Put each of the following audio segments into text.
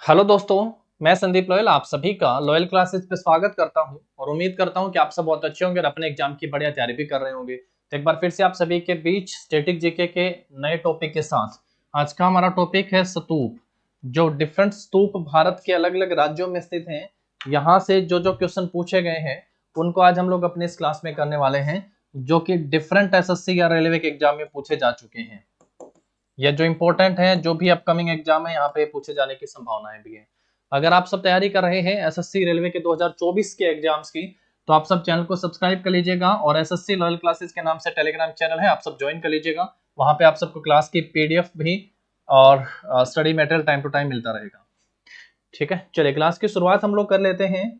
Hello दोस्तों, मैं Sandeep loyal आप सभी का लॉयल क्लासेस पे स्वागत करता हूं और उम्मीद करता हूं कि आप सब बहुत अच्छे होंगे और अपने एग्जाम की बढ़िया तैयारी भी कर रहे होंगे। तो एक बार फिर से आप सभी के बीच स्टैटिक जीके के नए टॉपिक के साथ आज का हमारा टॉपिक है स्तूप। जो डिफरेंट स्तूप भारत के अलग अलग राज्यों में स्थित हैं, यहाँ से जो जो क्वेश्चन पूछे गए हैं उनको आज हम लोग अपने इस क्लास में करने वाले हैं, जो कि डिफरेंट एसएससी या रेलवे के एग्जाम में पूछे जा चुके हैं। यह जो इंपॉर्टेंट है, जो भी अपकमिंग एग्जाम है यहाँ पे पूछे जाने की संभावनाएं भी है। अगर आप सब तैयारी कर रहे हैं एसएससी रेलवे के 2024 के एग्जाम्स की, तो आप सब चैनल को सब्सक्राइब कर लीजिएगा और एसएससी लॉयल क्लासेस के नाम से टेलीग्राम चैनल है, आप सब ज्वाइन कर लीजिएगा। वहां पे आप सबको क्लास की पीडीएफ भी और study material time to time मिलता रहेगा। ठीक है, चलिए क्लास की शुरुआत हम लोग कर लेते हैं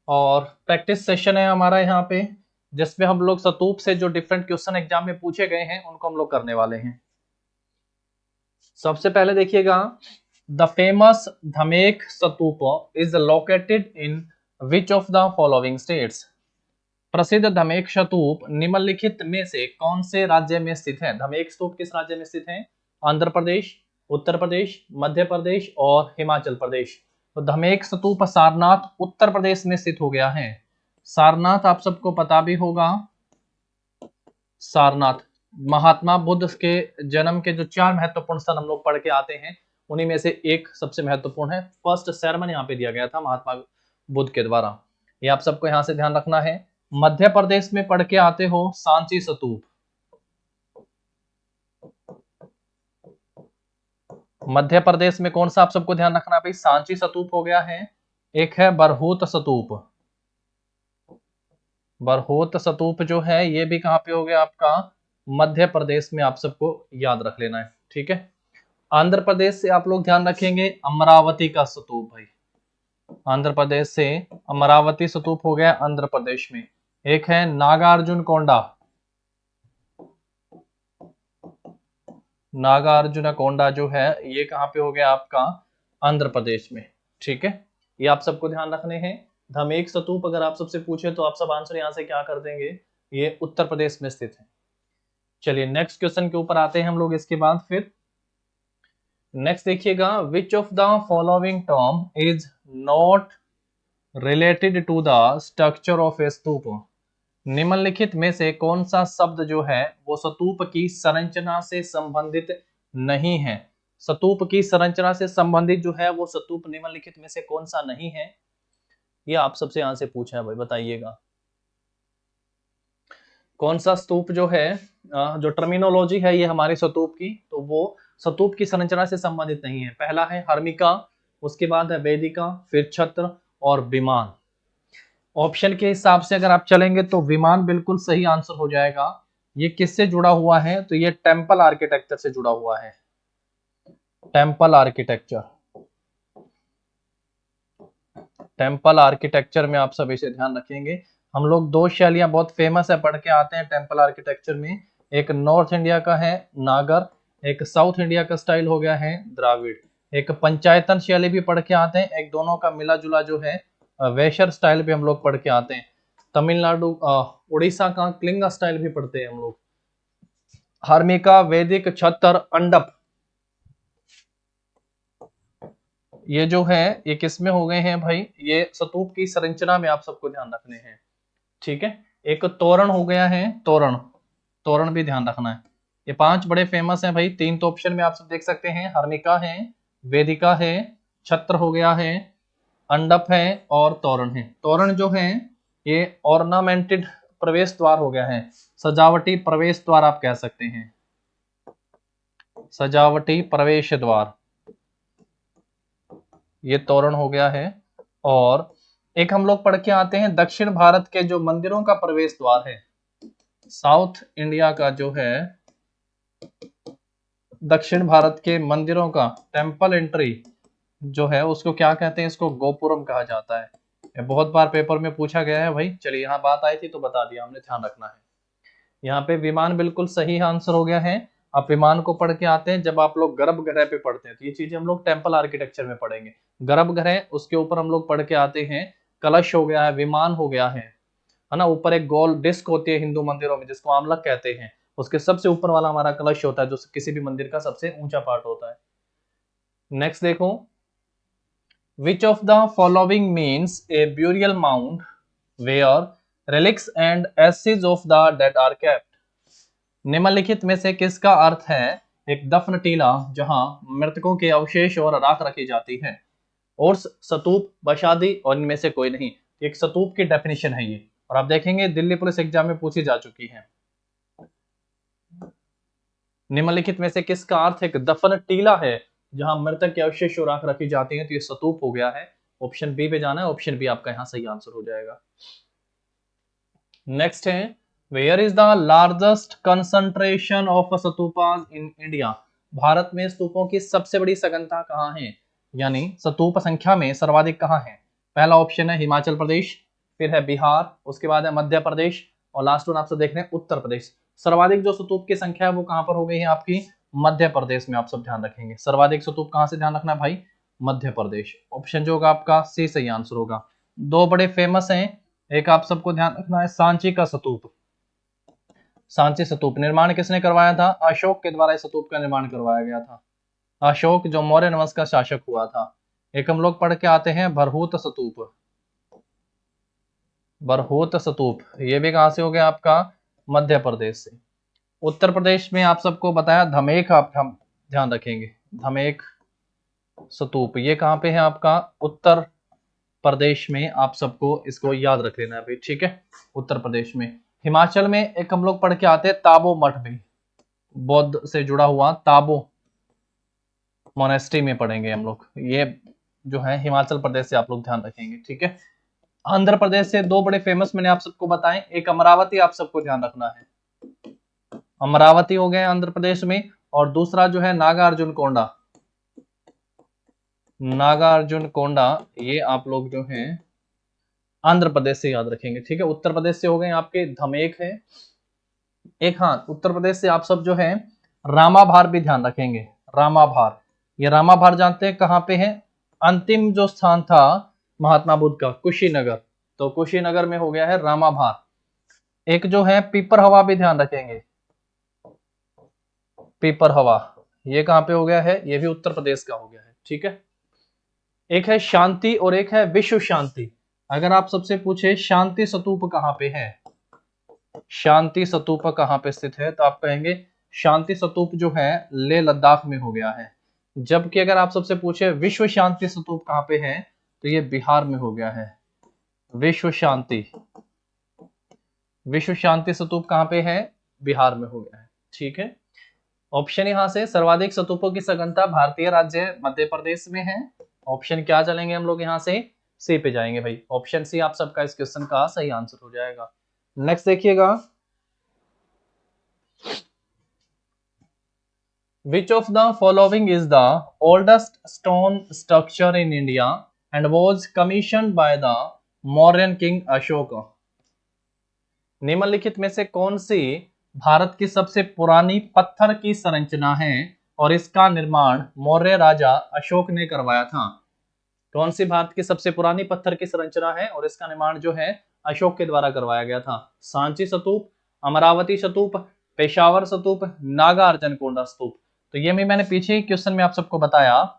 और प्रैक्टिस सेशन है हमारा यहाँ पे, जिसमें हम लोग स्तूप से जो डिफरेंट क्वेश्चन एग्जाम में पूछे गए हैं उनको हम लोग करने वाले हैं। सबसे पहले देखिएगा, the famous Dhamek stupa is located in which of the following states. प्रसिद्ध धमेक स्तूप निम्नलिखित में से कौन से राज्य में स्थित है? धमेक स्तूप किस राज्य में स्थित है? आंध्र प्रदेश, उत्तर प्रदेश, मध्य प्रदेश और हिमाचल प्रदेश। तो धमेक स्तूप सारनाथ उत्तर प्रदेश में स्थित हो गया है। सारनाथ आप सबको पता भी होगा, सारनाथ महात्मा बुद्ध के जन्म के जो 4 महत्वपूर्ण स्थान हम लोग पढ़ के आते हैं, उन्हीं में से एक सबसे महत्वपूर्ण है। फर्स्ट सेरेमनी यहाँ पे दिया गया था महात्मा बुद्ध के द्वारा, ये आप सबको यहाँ से ध्यान रखना है। मध्य प्रदेश में पढ़ के आते हो सांची स्तूप, मध्य प्रदेश में कौन सा आप सबको ध्यान रखना भाई? सांची स्तूप हो गया है। एक है बरहूत स्तूप, बरहूत स्तूप जो है ये भी कहाँ पे हो गया आपका? मध्य प्रदेश में, आप सबको याद रख लेना है। ठीक है, आंध्र प्रदेश से आप लोग ध्यान रखेंगे अमरावती का स्तूप भाई, आंध्र प्रदेश से अमरावती स्तूप हो गया आंध्र प्रदेश में। एक है नागार्जुन कोंडा, नागार्जुन कोंडा जो है ये कहाँ पे हो गया आपका? आंध्र प्रदेश में। ठीक है, ये आप सबको ध्यान रखने हैं। धमेक स्तूप अगर आप सबसे पूछे तो आप सब आंसर यहाँ से क्या कर देंगे? ये उत्तर प्रदेश में स्थित है। चलिए नेक्स्ट क्वेश्चन के ऊपर आते हैं हम लोग इसके बाद। फिर नेक्स्ट देखिएगा, which of the following term is not related to the structure of a stupa. निम्नलिखित में से कौन सा शब्द जो है वो स्तूप की संरचना से संबंधित नहीं है? स्तूप की संरचना से संबंधित जो है वो स्तूप निम्नलिखित में से कौन सा नहीं है? ये आप सबसे यहां से पूछा है भाई, बताइएगा कौन सा स्तूप जो है, जो टर्मिनोलॉजी है ये हमारे स्तूप की, तो वो स्तूप की संरचना से संबंधित नहीं है। पहला है हर्मिका, उसके बाद है वेदिका, फिर छत्र और विमान। ऑप्शन के हिसाब से अगर आप चलेंगे तो विमान बिल्कुल सही आंसर हो जाएगा। ये किससे जुड़ा हुआ है? तो ये टेम्पल आर्किटेक्चर से जुड़ा हुआ है, टेम्पल आर्किटेक्चर। टेम्पल आर्किटेक्चर में आप सब इसे ध्यान रखेंगे। हम लोग 2 शैलियां बहुत फेमस है पढ़ के आते हैं टेम्पल आर्किटेक्चर में, एक नॉर्थ इंडिया का है नागर, एक साउथ इंडिया का स्टाइल हो गया है द्राविड़। एक पंचायतन शैली भी पढ़ के आते हैं, एक दोनों का मिला जुला जो है वेशर स्टाइल भी हम लोग पढ़ के आते हैं। तमिलनाडु उड़ीसा का क्लिंगा स्टाइल भी पढ़ते हैं हम लोग। हर्मिका, वैदिक, छतर, अंडप, ये जो है ये किस में हो गए हैं भाई? ये स्तूप की संरचना में आप सबको ध्यान रखने हैं। ठीक है, एक तोरण हो गया है, तोरण, तोरण भी ध्यान रखना है। ये 5 बड़े फेमस हैं भाई। 3 तो ऑप्शन में आप सब देख सकते हैं, हर्मिका है, वेदिका है, छत्र हो गया है, अंडप है और तोरण है। तोरण जो है ये ऑर्नामेंटेड प्रवेश द्वार हो गया है, सजावटी प्रवेश द्वार आप कह सकते हैं, सजावटी प्रवेश द्वार, ये तोरण हो गया है। और एक हम लोग पढ़ के आते हैं दक्षिण भारत के जो मंदिरों का प्रवेश द्वार है, साउथ इंडिया का जो है दक्षिण भारत के मंदिरों का टेम्पल एंट्री जो है उसको क्या कहते हैं? इसको गोपुरम कहा जाता है। ये बहुत बार पेपर में पूछा गया है भाई। चलिए यहाँ बात आई थी तो बता दिया हमने, ध्यान रखना है। यहाँ पे विमान बिल्कुल सही आंसर हो गया है। आप विमान को पढ़ के आते हैं जब आप लोग गर्भगृह पे पढ़ते हैं, तो ये चीजें हम लोग टेम्पल आर्किटेक्चर में पढ़ेंगे। गर्भगृह, उसके ऊपर हम लोग पढ़ के आते हैं कलश हो गया है, विमान हो गया है ना। ऊपर एक गोल डिस्क होती है हिंदू मंदिरों में जिसको आमलक कहते हैं, उसके सबसे ऊपर वाला हमारा कलश होता है जो किसी भी मंदिर का सबसे ऊंचा पार्ट होता है। नेक्स्ट देखो, which of the following means a burial mound where relics and ashes of the dead are kept? निम्नलिखित में से किसका अर्थ है एक दफन टीला जहां मृतकों के अवशेष और राख रखी जाती है? और स्तूप, बशादी और इनमें से कोई नहीं। एक स्तूप की डेफिनेशन है ये, और आप देखेंगे दिल्ली पुलिस एग्जाम में पूछी जा चुकी है। निम्नलिखित में से किसका अर्थ एक दफन टीला है जहां मृतक के अवशेष और राख रखी जाती है? तो ये स्तूप हो गया है। ऑप्शन बी पे जाना है, ऑप्शन बी आपका यहां सही आंसर हो जाएगा। नेक्स्ट है, where is the largest concentration of stupas in India? Bharat में स्तूपों की सबसे बड़ी सघनता कहाँ है, यानी स्तूप संख्या में सर्वाधिक कहाँ है? पहला ऑप्शन है हिमाचल प्रदेश, फिर है बिहार, उसके बाद है मध्य प्रदेश, और लास्ट वन आपसे देख रहे हैं उत्तर प्रदेश। सर्वाधिक जो स्तूप की संख्या है वो कहां पर हो गई है आपकी? मध्य प्रदेश में। आप सब ध्यान रखेंगे, सर्वाधिक स्तूप कहां से ध्यान रखना भाई? मध्य प्रदेश। ऑप्शन जो होगा आपका सी सही आंसर होगा। दो बड़े फेमस हैं, एक आप सबको ध्यान रखना है सांची का स्तूप। सांची स्तूप निर्माण किसने करवाया था? अशोक के द्वारा इस स्तूप का निर्माण करवाया गया था। अशोक जो मौर्य वंश का शासक हुआ था। एक हम लोग पढ़ के आते हैं भरहूत स्तूप। भरहूत स्तूप ये भी कहां से हो गया आपका? मध्य प्रदेश से। उत्तर प्रदेश में आप सबको बताया धमेख, आप ध्यान रखेंगे धमेख स्तूप, ये कहां पे है आपका? उत्तर प्रदेश में। आप सबको इसको याद रख लेना है, ठीक है, उत्तर प्रदेश में। हिमाचल में एक हम लोग पढ़ के आते हैं ताबो मठ भी, बौद्ध से जुड़ा हुआ ताबो मोनेस्ट्री में पढ़ेंगे हम लोग। ये जो है हिमाचल प्रदेश से आप लोग ध्यान रखेंगे, ठीक है। आंध्र प्रदेश से दो बड़े फेमस मैंने आप सबको बताएं, एक अमरावती आप सबको ध्यान रखना है, अमरावती हो गए आंध्र प्रदेश में, और दूसरा जो है नागार्जुन कोंडा। नागार्जुन कोंडा ये आप लोग जो हैं आंध्र प्रदेश से याद रखेंगे, ठीक है। उत्तर प्रदेश से हो गए आपके धमेख है एक, हाँ उत्तर प्रदेश से आप सब जो है रामाभार भी ध्यान रखेंगे। रामाभार, ये रामाभार जानते हैं कहां पे है? अंतिम जो स्थान था महात्मा बुद्ध का, कुशीनगर, तो कुशीनगर में हो गया है रामाभार। एक जो है पीपर हवा भी ध्यान रखेंगे, पीपर हवा ये कहां पे हो गया है? ये भी उत्तर प्रदेश का हो गया है, ठीक है। एक है शांति और एक है विश्व शांति। अगर आप सबसे पूछे शांति स्तूप कहां पे है, शांति स्तूप कहां पे स्थित है, तो आप कहेंगे शांति स्तूप जो है लेह लद्दाख में हो गया है। जबकि अगर आप सबसे पूछे विश्व शांति स्तूप कहां पे है, तो ये बिहार में हो गया है। विश्व शांति, विश्व शांति स्तूप कहां पे है? बिहार में हो गया है, ठीक है। ऑप्शन यहां से सर्वाधिक स्तूपों की सघनता भारतीय राज्य मध्य प्रदेश में है। ऑप्शन क्या चलेंगे हम लोग यहां से? सी पे जाएंगे भाई। ऑप्शन सी आप सबका इस क्वेश्चन का सही आंसर हो जाएगा। नेक्स्ट देखिएगा, Which of the following is the oldest stone structure in India and was commissioned by the Mauryan king Ashoka? निम्नलिखित में से कौन सी भारत की सबसे पुरानी पत्थर की संरचना है और इसका निर्माण मौर्य राजा अशोक ने करवाया था? कौन सी भारत की सबसे पुरानी पत्थर की संरचना है और इसका निर्माण जो है अशोक के द्वारा करवाया गया था? सांची स्तूप, अमरावती स्तूप, पेशावर स्तूप, नागार्जुन कोंडा स्तूप। तो ये भी मैंने पीछे ही क्वेश्चन में आप सबको बताया,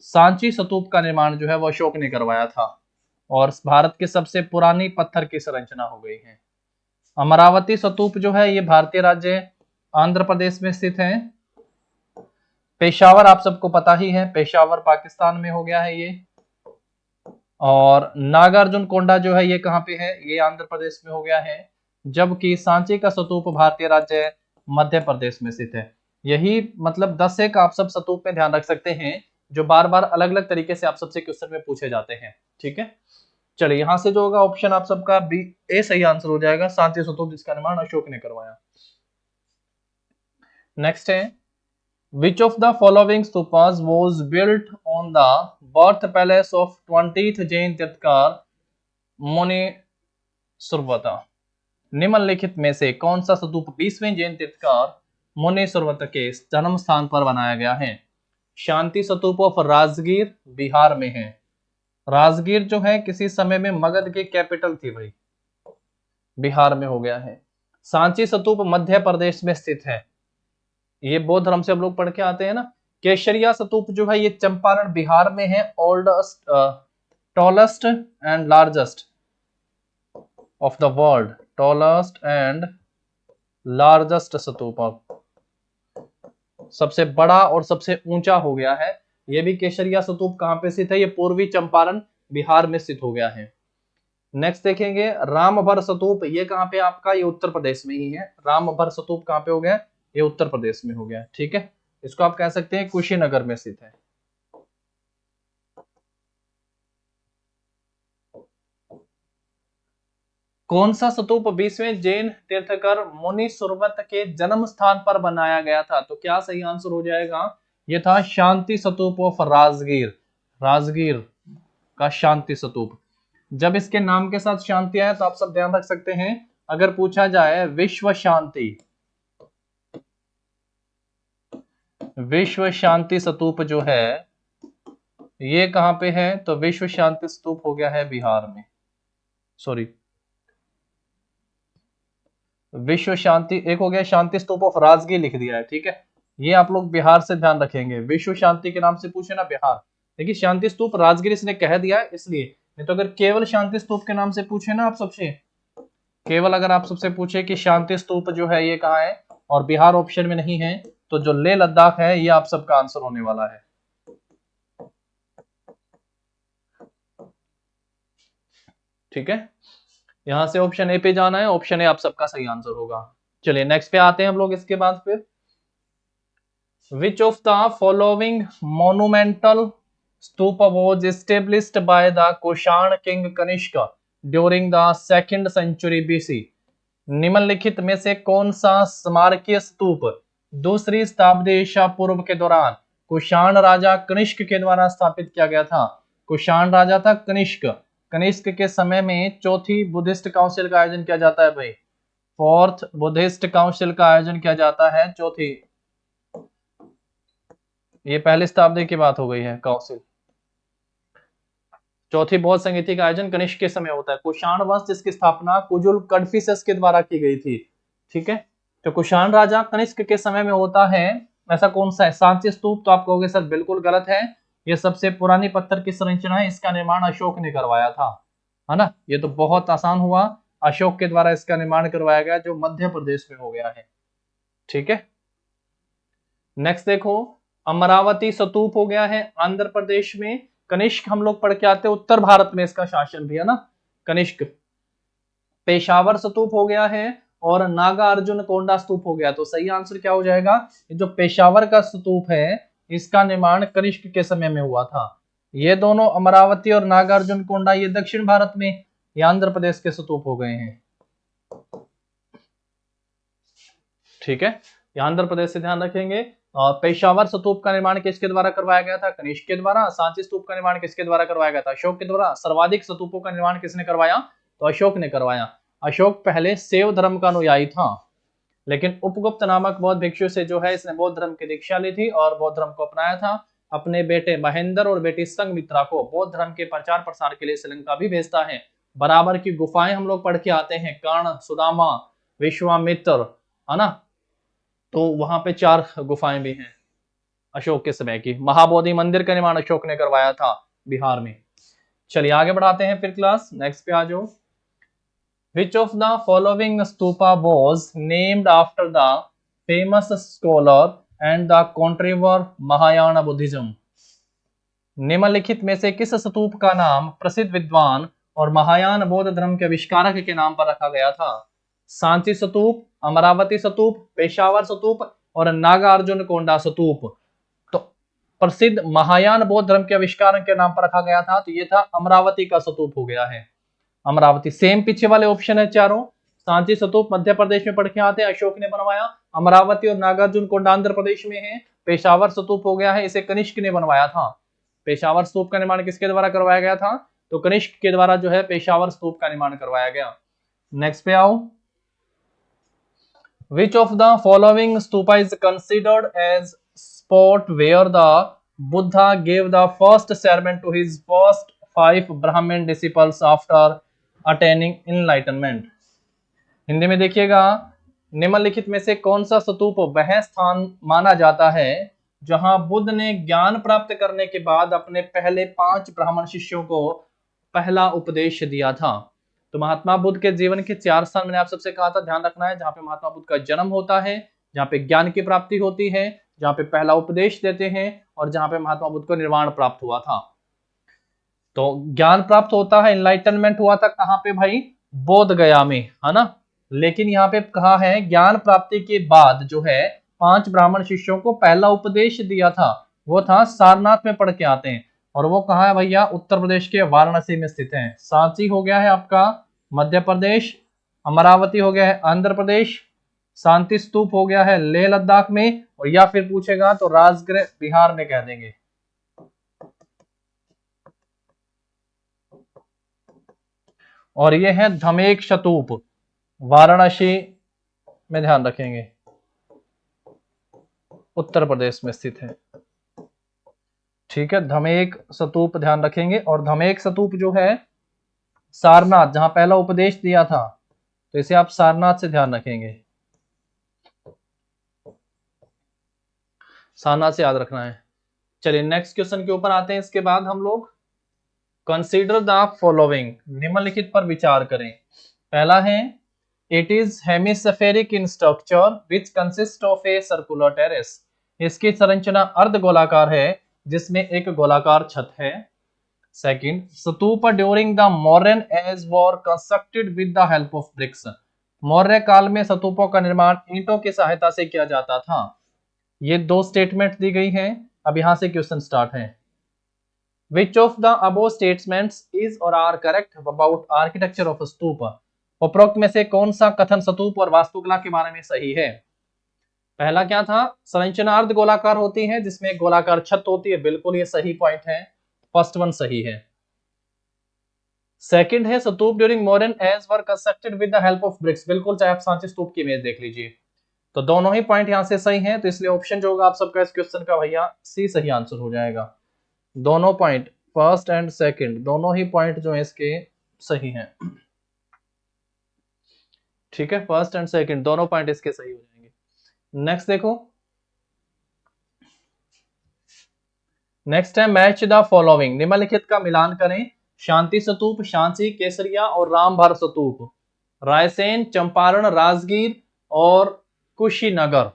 सांची स्तूप का निर्माण जो है वो अशोक ने करवाया था और भारत की सबसे पुरानी पत्थर की संरचना हो गई है। अमरावती स्तूप जो है ये भारतीय राज्य आंध्र प्रदेश में स्थित है। पेशावर आप सबको पता ही है, पेशावर पाकिस्तान में हो गया है ये। और नागार्जुन कोंडा जो है ये कहां पे है? ये आंध्र प्रदेश में हो गया है। जबकि सांची का स्तूप भारतीय राज्य मध्य प्रदेश में स्थित है। यही मतलब 10 एक आप सब स्तूप में ध्यान रख सकते हैं जो बार बार अलग अलग तरीके से आप सबसे क्वेश्चन में पूछे जाते हैं, ठीक है। चलिए यहां से जो होगा ऑप्शन आप सबका बी ए सही आंसर हो जाएगा, सांची स्तूप जिसका निर्माण अशोक ने करवाया। नेक्स्ट है, Which of the following stupas was built on the birth palace of 20th Jain Tirthakar मुनीश्वरवत? निम्नलिखित में से कौन सा स्तूप 20वें जैन तीर्थकार मुनीश्वरवत के जन्म स्थान पर बनाया गया है? शांति स्तूप ऑफ राजगीर बिहार में है। राजगीर जो है किसी समय में मगध की कैपिटल थी भाई, बिहार में हो गया है। सांची स्तूप मध्य प्रदेश में स्थित है। ये बौद्ध धर्म से हम लोग पढ़ के आते हैं ना केसरिया स्तूप जो है ये चंपारण बिहार में है। Oldest, tallest and largest of the world, tallest and largest stupa, सबसे बड़ा और सबसे ऊंचा हो गया है। ये भी केसरिया स्तूप कहां पे स्थित है? ये पूर्वी चंपारण बिहार में स्थित हो गया है। नेक्स्ट देखेंगे रामभर स्तूप, ये कहां पे आपका? ये उत्तर प्रदेश में ही है। रामभर स्तूप कहां पे हो गया? ये उत्तर प्रदेश में हो गया। ठीक है, इसको आप कह सकते हैं कुशीनगर में स्थित है। कौन सा स्तूप 20वें जैन तीर्थकर मुनि सुरवत के जन्म स्थान पर बनाया गया था? तो क्या सही आंसर हो जाएगा? ये था शांति स्तूप ऑफ राजगीर, राजगीर का शांति स्तूप। जब इसके नाम के साथ शांति आए तो आप सब ध्यान रख सकते हैं, अगर पूछा जाए विश्व शांति, विश्व शांति स्तूप जो है ये कहां पे है? तो विश्व शांति स्तूप हो गया है बिहार में, सॉरी विश्व शांति, एक हो गया शांति स्तूप ऑफ राजगीर लिख दिया है। ठीक है, ये आप लोग बिहार से ध्यान रखेंगे। विश्व शांति के नाम से पूछे ना बिहार, देखिए शांति स्तूप राजगीर इसने कह दिया है इसलिए, नहीं तो अगर केवल शांति स्तूप के नाम से पूछे ना आप सबसे, केवल अगर आप सबसे पूछे कि शांति स्तूप जो है ये कहाँ है और बिहार ऑप्शन में नहीं है, तो जो लेह लद्दाख है ये आप सबका आंसर होने वाला है। ठीक है, यहां से ऑप्शन ए पे जाना है, ऑप्शन ए आप सबका सही आंसर होगा। चलिए नेक्स्ट पे आते हैं हम लोग इसके बाद फिर। Which of the following monumental stupa was established by the Kushan king Kanishka during the 2nd century BC? निम्नलिखित में से कौन सा स्मारकीय स्तूप 2री शताब्दी ईसा पूर्व के दौरान कुषाण राजा कनिष्क के द्वारा स्थापित किया गया था? कुषाण राजा था कनिष्क, कनिष्क के समय में 4थी बुद्धिस्ट काउंसिल का आयोजन किया जाता है भाई, 4th बुद्धिस्ट काउंसिल का आयोजन किया जाता है, चौथी, ये पहली शताब्दी की बात हो गई है काउंसिल। चौथी बौद्ध संगीति का आयोजन कनिष्क के समय होता है। कुषाण वंश जिसकी स्थापना कुजुल कडफिसस के द्वारा की गई थी। ठीक है, तो कुषाण राजा कनिष्क के समय में होता है। ऐसा कौन सा है? सांची स्तूप, तो आप कहोगे सर बिल्कुल गलत है, ये सबसे पुरानी पत्थर की संरचना है, इसका निर्माण अशोक ने करवाया था, है ना। ये तो बहुत आसान हुआ, अशोक के द्वारा इसका निर्माण करवाया गया जो मध्य प्रदेश में हो गया है। ठीक है, नेक्स्ट देखो अमरावती स्तूप हो गया है आंध्र प्रदेश में। कनिष्क हम लोग पढ़ के आते हैं उत्तर भारत में इसका शासन भी है ना, कनिष्क। पेशावर स्तूप हो गया है और नागार्जुन कोंडा स्तूप हो गया। तो सही आंसर क्या हो जाएगा? जो पेशावर का स्तूप है इसका निर्माण कनिष्क के समय में हुआ था। ये दोनों अमरावती और नागार्जुन कोंडा ये दक्षिण भारत में, ये आंध्र प्रदेश के स्तूप हो गए हैं। ठीक है, ये आंध्र प्रदेश से ध्यान रखेंगे। पेशावर स्तूप का निर्माण किसके द्वारा करवाया गया था? कनिष्क के द्वारा। सांची स्तूप का निर्माण किसके द्वारा करवाया गया था? अशोक के द्वारा। सर्वाधिक स्तूपों का निर्माण किसने करवाया? तो अशोक ने करवाया। अशोक पहले शैव धर्म का अनुयायी था, लेकिन उपगुप्त नामक बौद्ध भिक्षु से जो है इसने बौद्ध धर्म की दीक्षा ली थी और बौद्ध धर्म को अपनाया था। अपने बेटे महेंद्र और बेटी संघमित्रा को बौद्ध धर्म के प्रचार प्रसार के लिए श्रीलंका भी भेजता है। बराबर की गुफाएं हम लोग पढ़ के आते हैं, कर्ण, सुदामा, विश्वामित्र, है ना। तो वहां पे 4 गुफाएं भी हैं अशोक के समय की। महाबोधि मंदिर का निर्माण अशोक ने करवाया था बिहार में। चलिए आगे बढ़ाते हैं फिर क्लास, नेक्स्ट पे आ जाओ। Which of the following stupa was named after the famous scholar and the controver Mahayana Buddhism? निम्नलिखित में से किस स्तूप का नाम प्रसिद्ध विद्वान और महायान बौद्ध धर्म के आविष्कारक के नाम पर रखा गया था? सांची स्तूप, अमरावती स्तूप, पेशावर स्तूप और नागार्जुन कोंडा स्तूप। तो प्रसिद्ध महायान बौद्ध धर्म के आविष्कारक के नाम पर रखा गया था, तो ये था अमरावती का स्तूप हो गया है। अमरावती सेम पीछे वाले ऑप्शन है चारों। सांची स्तूप मध्य प्रदेश में पढ़ के आते हैं, अशोक ने बनवाया। अमरावती और नागार्जुन कोंडा आंध्र प्रदेश में है। पेशावर स्तूप हो गया है, इसे कनिष्क ने बनवाया था। पेशावर स्तूप का निर्माण किसके द्वारा करवाया गया था? तो कनिष्क के द्वारा जो है पेशावर स्तूप का निर्माण करवाया गया। नेक्स्ट पे आओ। Which of the following stupa is considered as spot where the Buddha gave the first sermon to his first 5 Brahmin disciples after attaining enlightenment? Hindi में देखिएगा, निम्नलिखित में से कौन सा स्तूप वह स्थान माना जाता है जहां बुद्ध ने ज्ञान प्राप्त करने के बाद अपने पहले 5 ब्राह्मण शिष्यों को पहला उपदेश दिया था। तो महात्मा बुद्ध के जीवन के 4 स्थान मैंने आप सबसे कहा था ध्यान रखना है, जहां पे महात्मा बुद्ध का जन्म होता है, जहां पे ज्ञान की प्राप्ति होती है, जहां पे पहला उपदेश देते हैं और जहां पे महात्मा बुद्ध को निर्वाण प्राप्त हुआ था। तो ज्ञान प्राप्त होता है, इनलाइटनमेंट हुआ था कहां पे भाई? बोध गया में, है ना। लेकिन यहाँ पे कहा है ज्ञान प्राप्ति के बाद जो है 5 ब्राह्मण शिष्यों को पहला उपदेश दिया था, वो था सारनाथ में पढ़ के आते हैं। और वो कहा है भैया? उत्तर प्रदेश के वाराणसी में स्थित है। सांची हो गया है आपका मध्य प्रदेश, अमरावती हो गया है आंध्र प्रदेश, शांति स्तूप हो गया है लेह लद्दाख में, और या फिर पूछेगा तो राजगृह बिहार में कह देंगे। और ये है धमेक स्तूप, वाराणसी में ध्यान रखेंगे, उत्तर प्रदेश में स्थित है। ठीक है, धमेक स्तूप ध्यान रखेंगे। और धमेक स्तूप जो है सारनाथ, जहां पहला उपदेश दिया था, तो इसे आप सारनाथ से ध्यान रखेंगे, सारनाथ से याद रखना है। चलिए नेक्स्ट क्वेश्चन के ऊपर आते हैं। इसके बाद हम लोग कंसीडर द फॉलोइंग, निम्नलिखित पर विचार करें। पहला है it is hemispheric in structure which consist of a circular terrace. इसकी संरचना अर्धगोलाकार है जिसमें एक गोलाकार छत है। Second, stupa during the Mauryan age were constructed with the help of bricks. Maurya काल में स्तूपों का निर्माण ईंटों की सहायता से किया जाता था। ये 2 स्टेटमेंट दी गई हैं। अब यहां से क्वेश्चन स्टार्ट है। Which of the above statements is or are correct about architecture of a स्तूप? उपरोक्त में से कौन सा कथन स्तूप और वास्तुकला के बारे में सही है? पहला क्या था? संरचना अर्ध गोलाकार होती है जिसमें एक गोलाकार छत होती है, बिल्कुल ये सही पॉइंट है, फर्स्ट वन सही है। सेकंड है stupa during modern age were constructed with the help of bricks, बिल्कुल, चाहे आप सांची स्तूप की इमेज देख लीजिए। तो दोनों ही पॉइंट यहां से सही हैं, तो इसलिए ऑप्शन जो होगा आप सबका इस क्वेश्चन का भैया सी सही आंसर हो जाएगा। दोनों पॉइंट, फर्स्ट एंड सेकंड, दोनों ही पॉइंट जो है इसके सही हैं। ठीक है, फर्स्ट एंड सेकंड दोनों पॉइंट इसके सही हो जाएंगे। नेक्स्ट देखो, नेक्स्ट है मैच द फॉलोइंग, निम्नलिखित का मिलान करें। शांति स्तूप, शांति, केसरिया और रामभर स्तूप, रायसेन, चंपारण, राजगीर और कुशीनगर,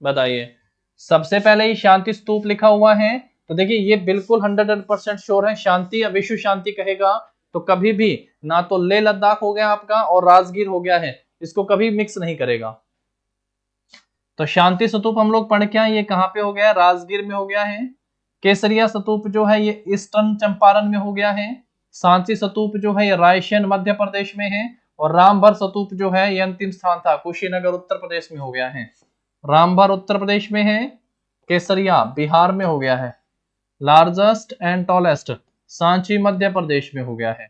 बताइए। सबसे पहले ही शांति स्तूप लिखा हुआ है, तो देखिए ये बिल्कुल 100% श्योर है। शांति या विश्व शांति कहेगा तो कभी भी ना तो लेह लद्दाख हो गया आपका और राजगीर हो गया है, इसको कभी मिक्स नहीं करेगा। तो शांति स्तूप हम लोग पढ़ के आए, ये कहां पे हो गया? राजगीर में हो गया है। केसरिया स्तूप जो है ये ईस्टर्न चंपारण में हो गया है। सांची स्तूप जो है ये रायसेन मध्य प्रदेश में है। और रामभर स्तूप जो है ये अंतिम स्थान था, कुशीनगर उत्तर प्रदेश में हो गया है। रामभर उत्तर प्रदेश में है, केसरिया बिहार में हो गया है। Largest and tallest Sanchi Madhya Pradesh में हो गया है।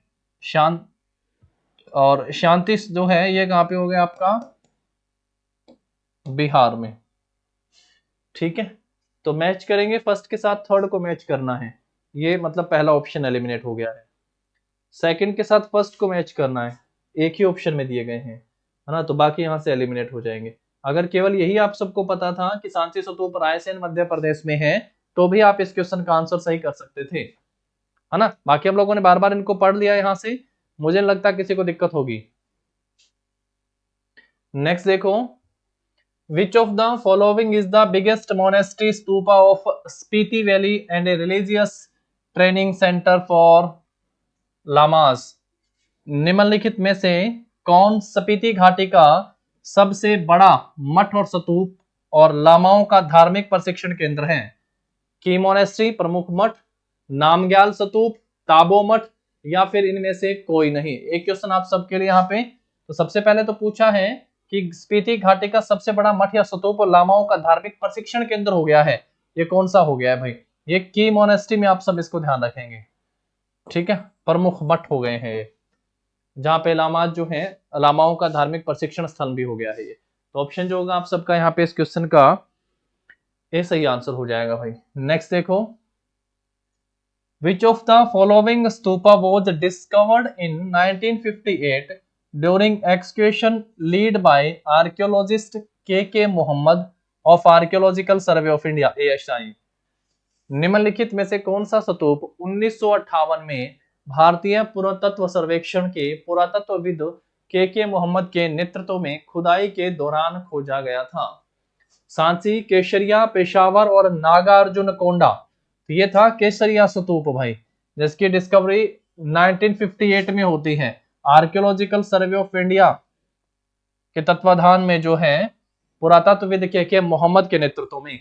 और शांति जो है ये कहां पे हो गया आपका? बिहार में। ठीक है, तो मैच करेंगे, फर्स्ट के साथ थर्ड को मैच करना है, ये मतलब पहला ऑप्शन एलिमिनेट हो गया है। सेकंड के साथ फर्स्ट को मैच करना है, एक ही ऑप्शन में दिए गए हैं, है ना, तो बाकी यहां से एलिमिनेट हो जाएंगे। अगर केवल यही आप सबको पता था कि सांची स्तूप रायसेन मध्य प्रदेश में है, तो भी आप इस क्वेश्चन का आंसर सही कर सकते थे, है ना। बाकी हम लोगों ने बार बार इनको पढ़ लिया यहां से, मुझे नहीं लगता किसी को दिक्कत होगी। नेक्स्ट देखो, Which of the following is the biggest monastery stupa of Spiti Valley and a religious training center for lamas? निम्नलिखित में से कौन स्पीति घाटी का सबसे बड़ा मठ और स्तूप और लामाओं का धार्मिक प्रशिक्षण केंद्र है? की मोनेस्ट्री प्रमुख मठ, नामग्याल स्तूप, ताबो मठ, या फिर इनमें से कोई नहीं। एक क्वेश्चन आप सबके लिए यहाँ पे, तो सबसे पहले तो पूछा है कि स्पीति घाटी का सबसे बड़ा मठ या स्तूप और लामाओं का धार्मिक प्रशिक्षण केंद्र हो गया है, ये कौन सा हो गया है भाई? ये की मोनेस्ट्री में, आप सब इसको ध्यान रखेंगे। ठीक है, प्रमुख मठ हो गए हैं जहां पे लामा जो है, लामाओं का धार्मिक प्रशिक्षण स्थल भी हो गया है ये। तो ऑप्शन जो होगा आप सबका यहाँ पे इस क्वेश्चन का ये सही आंसर हो जाएगा भाई। नेक्स्ट देखो, Which of the following stupa was discovered in 1958 during excavation led by archaeologist K.K. Muhammad of archaeological survey of India ASI। निम्नलिखित में से कौन सा स्तूप 1958 में भारतीय पुरातत्व सर्वेक्षण के पुरातत्वविद के मोहम्मद के नेतृत्व में खुदाई के दौरान खोजा गया था? सांची, केसरिया, पेशावर और नागार्जुन कोंडा। ये था केसरिया स्तूप भाई, जिसकी डिस्कवरी 1958 में होती है। आर्कियोलॉजिकल सर्वे ऑफ इंडिया के तत्वाधान में जो है पुरातत्वविद के मोहम्मद के नेतृत्व में।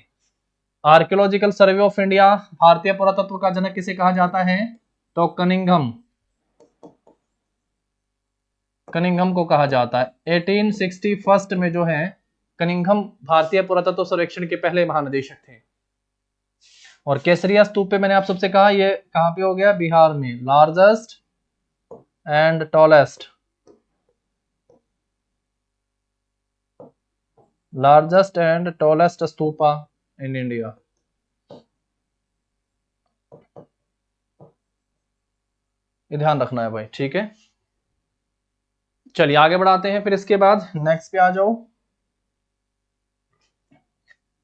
आर्कियोलॉजिकल सर्वे ऑफ इंडिया, भारतीय पुरातत्व का जनक किसे कहा जाता है? तो कनिंघम को कहा जाता है। 1861 में जो है कनिंघम भारतीय पुरातत्व सर्वेक्षण के पहले महानिदेशक थे। और केसरिया स्तूप पे मैंने आप सबसे कहा ये कहां पे हो गया? बिहार में। Largest and tallest stupa in India. ये ध्यान रखना है भाई, ठीक है। चलिए आगे बढ़ाते हैं। फिर इसके बाद नेक्स्ट पे आ जाओ।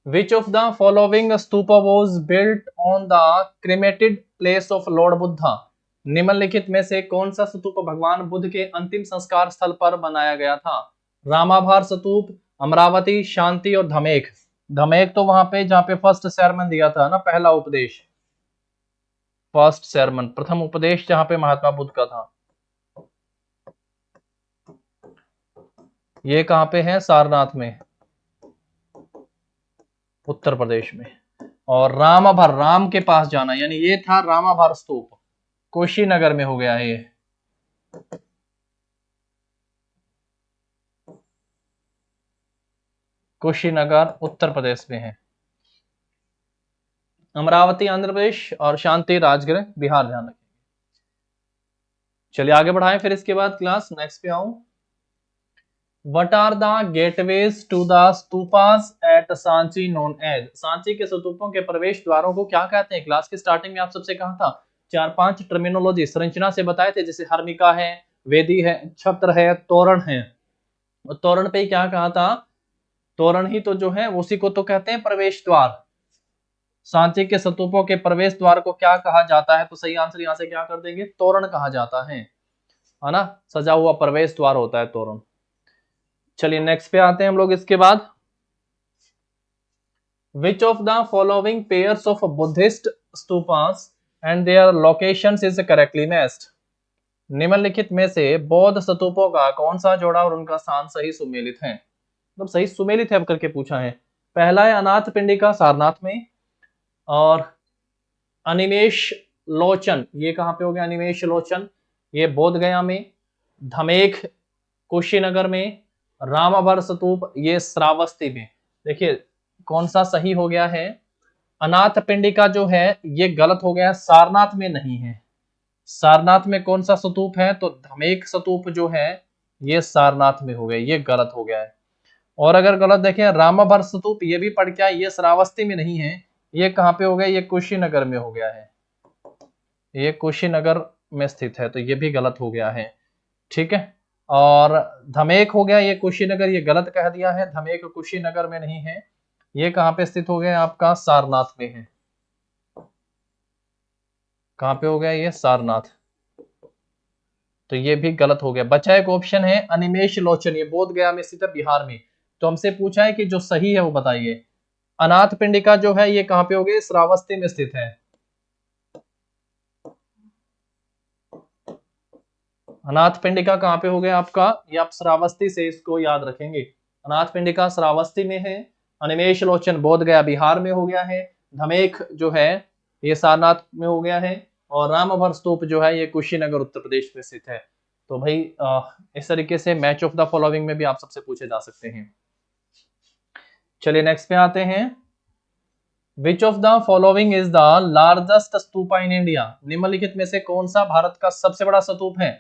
Which of the following stupa was built on the cremated place of Lord Buddha? निम्नलिखित में से कौन सा स्तूप भगवान बुद्ध के अंतिम संस्कार स्थल पर बनाया गया था? रामाभार स्तूप, अमरावती, शांति और धमेख। धमेख तो वहां पे जहां पे फर्स्ट सेरमन दिया था ना, पहला उपदेश, फर्स्ट सेरमन, प्रथम उपदेश जहां पे महात्मा बुद्ध का था। ये कहां पे है? सारनाथ में, उत्तर प्रदेश में। और रामाभार, राम के पास जाना, यानी ये था रामाभार स्तूप, कुशीनगर में हो गया है ये। कुशीनगर उत्तर प्रदेश में है। अमरावती आंध्र प्रदेश और शांति राजगृह बिहार, ध्यान रखें। चलिए आगे बढ़ाएं। फिर इसके बाद क्लास नेक्स्ट पे आऊं। What are the gateways to the stupas at Sanchi known as? Sanchi के स्तूपों के प्रवेश द्वारों को क्या कहते हैं? क्लास की स्टार्टिंग में आप सबसे कहा था 4-5 टर्मिनोलॉजी संरचना से बताए थे, जैसे हर्मिका है, वेदी है, छत्र है, तोरण है। तोरण पे क्या कहा था? तोरण ही तो जो है उसी को तो कहते हैं प्रवेश द्वार। सांची के स्तूपों के प्रवेश द्वार को क्या कहा जाता है? तो सही आंसर यहां से क्या कर देंगे? तोरण कहा जाता है ना, सजा हुआ प्रवेश द्वार होता है तोरण। चलिए नेक्स्ट पे आते हैं हम लोग इसके बाद। Which of the following pairs of Buddhist stupas and their locations is correctly matched? निम्नलिखित में से बौद्ध स्तूपों का कौन सा जोड़ा और उनका स्थान सही सुमेलित है? मतलब सही सुमेलित है करके पूछा है। पहला है अनाथ पिंडिका सारनाथ में, और अनिमेष लोचन, ये कहां पे हो गया? अनिमेष लोचन, ये बोध गया में। धमेख कुशीनगर में। रामाभर स्तूप ये श्रावस्ती में। देखिए कौन सा सही हो गया है? अनाथ पिंडिका जो है ये गलत हो गया, सारनाथ में नहीं है। सारनाथ में कौन सा स्तूप है? तो धमेख स्तूप जो है ये सारनाथ में हो गया, ये गलत हो गया है। और अगर गलत देखें रामाभर स्तूप, ये भी पढ़ के आए, ये श्रावस्ती में नहीं है, ये कहां पे हो गया? ये कुशीनगर में हो गया है, ये कुशीनगर में स्थित है, तो ये भी गलत हो गया है, ठीक है। और धमेख हो गया ये कुशीनगर, ये गलत कह दिया है, धमेख कुशीनगर में नहीं है, ये कहां पे स्थित हो गया? आपका सारनाथ में है। कहां पे हो गया? ये सारनाथ, तो ये भी गलत हो गया। बचा एक ऑप्शन है अनिमेष लोचन, ये बोध गया में स्थित है, बिहार में। तो हमसे पूछा है कि जो सही है वो बताइए। अनाथ पिंडिका जो है ये कहां पे हो गया? श्रावस्ती में स्थित है। अनाथ पिंडिका कहां पे हो गया आपका? ये आप श्रावस्ती से इसको याद रखेंगे। अनाथ पिंडिका श्रावस्ती में है। अनिमेष लोचन बोध गया बिहार में हो गया है। धमेख जो है ये सारनाथ में हो गया है। और रामभर स्तूप जो है ये कुशीनगर उत्तर प्रदेश में स्थित है। तो भाई इस तरीके से मैच ऑफ द फॉलोइंग में भी आप सबसे पूछे जा सकते हैं। चलिए नेक्स्ट पे आते हैं। Which of the following is the largest stupa in India? निम्नलिखित में से कौन सा भारत का सबसे बड़ा स्तूप है?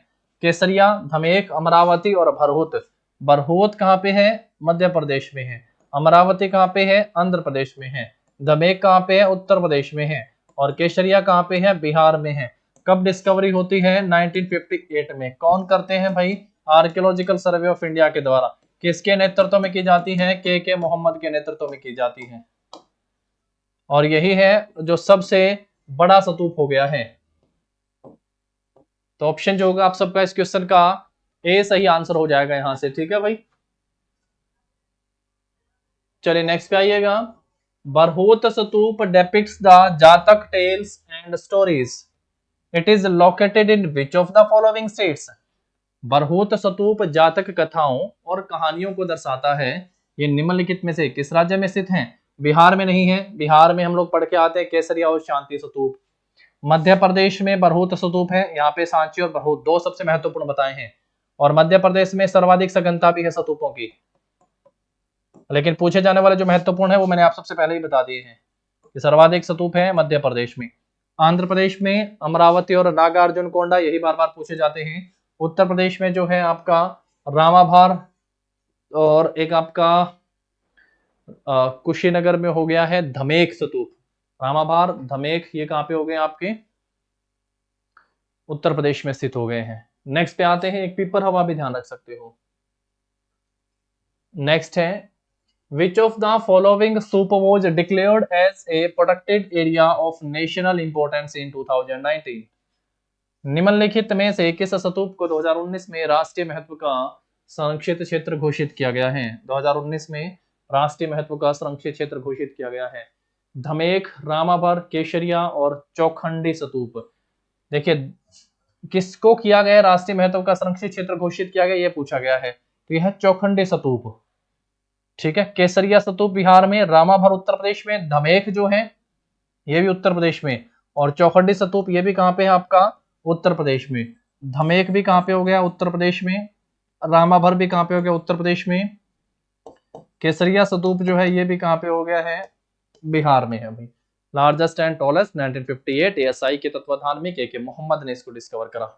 केसरिया, धमेख, अमरावती और भरहुत। भरहुत कहाँ पे है? मध्य प्रदेश में है। अमरावती कहाँ पे है? आंध्र प्रदेश में है। धमेख कहाँ पे है? उत्तर प्रदेश में है। और केसरिया कहाँ पे है? बिहार में है। कब डिस्कवरी होती है? 1958 में। कौन करते हैं भाई? आर्कियोलॉजिकल सर्वे ऑफ इंडिया के द्वारा। किसके नेतृत्व में की जाती है? के मोहम्मद के नेतृत्व में की जाती है। और यही है जो सबसे बड़ा स्तूप हो गया है। तो ऑप्शन जो होगा आप सबका इस क्वेश्चन का ए सही आंसर हो जाएगा यहां से। ठीक है भाई, चलिए नेक्स्ट पे आइएगा। Bharhut stupa depicts the Jataka tales and stories. It is located in which of the following states. Bharhut stupa Jataka कथाओं और कहानियों को दर्शाता है। ये निम्नलिखित में से किस राज्य में स्थित है? बिहार में नहीं है। बिहार में हम लोग पढ़ के आते हैं केसरिया और शांति स्तूप। मध्य प्रदेश में बरहुत स्तूप है, यहाँ पे सांची और बरहुत दो सबसे महत्वपूर्ण बताए हैं। और मध्य प्रदेश में सर्वाधिक सघनता भी है स्तूपों की। लेकिन पूछे जाने वाले जो महत्वपूर्ण है वो मैंने आप सबसे पहले ही बता दिए हैं कि सर्वाधिक स्तूप है मध्य प्रदेश में। आंध्र प्रदेश में अमरावती और नागार्जुन कोंडा, यही बार बार पूछे जाते हैं। उत्तर प्रदेश में जो है आपका रामाभार, और एक आपका कुशीनगर में हो गया है धमेक स्तूप। रामाभार, धमेक, ये कहां पे हो गए आपके? उत्तर प्रदेश में स्थित हो गए हैं। नेक्स्ट पे आते हैं, एक पीपर हवा भी ध्यान रख सकते हो। नेक्स्ट है which of the following stupa was declared as a protected area of national importance in 2019। निम्नलिखित में से किस स्तूप को 2019 में राष्ट्रीय महत्व का संरक्षित क्षेत्र घोषित किया गया है? 2019 में राष्ट्रीय महत्व का संरक्षित क्षेत्र घोषित किया गया है। धमेक, रामाभर, केशरिया और चौखंडी स्तूप। देखिए किसको किया गया राष्ट्रीय महत्व का संरक्षित क्षेत्र घोषित किया गया, यह पूछा गया है। तो यह चौखंडी स्तूप। ठीक है, केसरिया स्तूप बिहार में, रामाभर उत्तर प्रदेश में, धमेक जो है ये भी उत्तर प्रदेश में, और चौखंडी स्तूप ये भी कहां पे है आपका? उत्तर प्रदेश में। धमेक भी कहां पे हो गया? उत्तर प्रदेश में। रामाभर भी कहां पे हो गया? उत्तर प्रदेश में। केसरिया स्तूप जो है ये भी कहां पे हो गया है? बिहार में है भाई। लार्जेस्ट एंड टॉलेस्ट 1958 एएसआई के तत्वाधान में के मोहम्मद ने इसको डिस्कवर करा।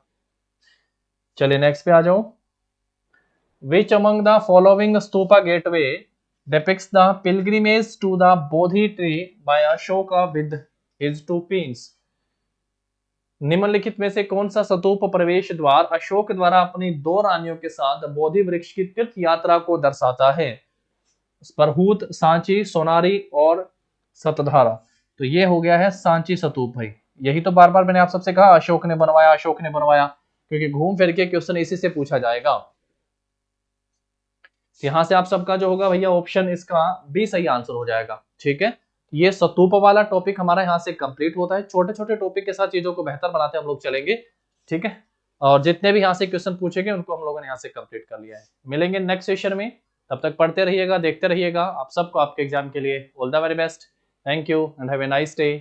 चलिए नेक्स्ट पे आ जाओ। Which among the following stupa gateway depicts the pilgrimage to the Bodhi tree by Ashoka with his two pins। निम्नलिखित में से कौन सा स्तूप प्रवेश द्वार अशोक द्वारा अपनी दो रानियों के साथ बोधि वृक्ष की तीर्थ यात्रा को दर्शाता है? बरहुत, सांची, सोनारी और सतधारा। तो ये हो गया है सांची स्तूप भाई। यही तो बार बार मैंने आप सबसे कहा अशोक ने बनवाया, अशोक ने बनवाया, क्योंकि घूम फिर के क्वेश्चन इसी से पूछा जाएगा। यहां से आप सबका जो होगा भैया ऑप्शन इसका बी सही आंसर हो जाएगा। ठीक है, ये स्तूप वाला टॉपिक हमारा यहाँ से कंप्लीट होता है। छोटे छोटे टॉपिक के साथ चीजों को बेहतर बनाते हम लोग चलेंगे। ठीक है, और जितने भी यहाँ से क्वेश्चन पूछेंगे उनको हम लोगों ने यहाँ से कंप्लीट कर लिया है। मिलेंगे नेक्स्ट सेशन में, तब तक पढ़ते रहिएगा, देखते रहिएगा। आप सबको आपके एग्जाम के लिए all the very best. Thank you and have a nice day.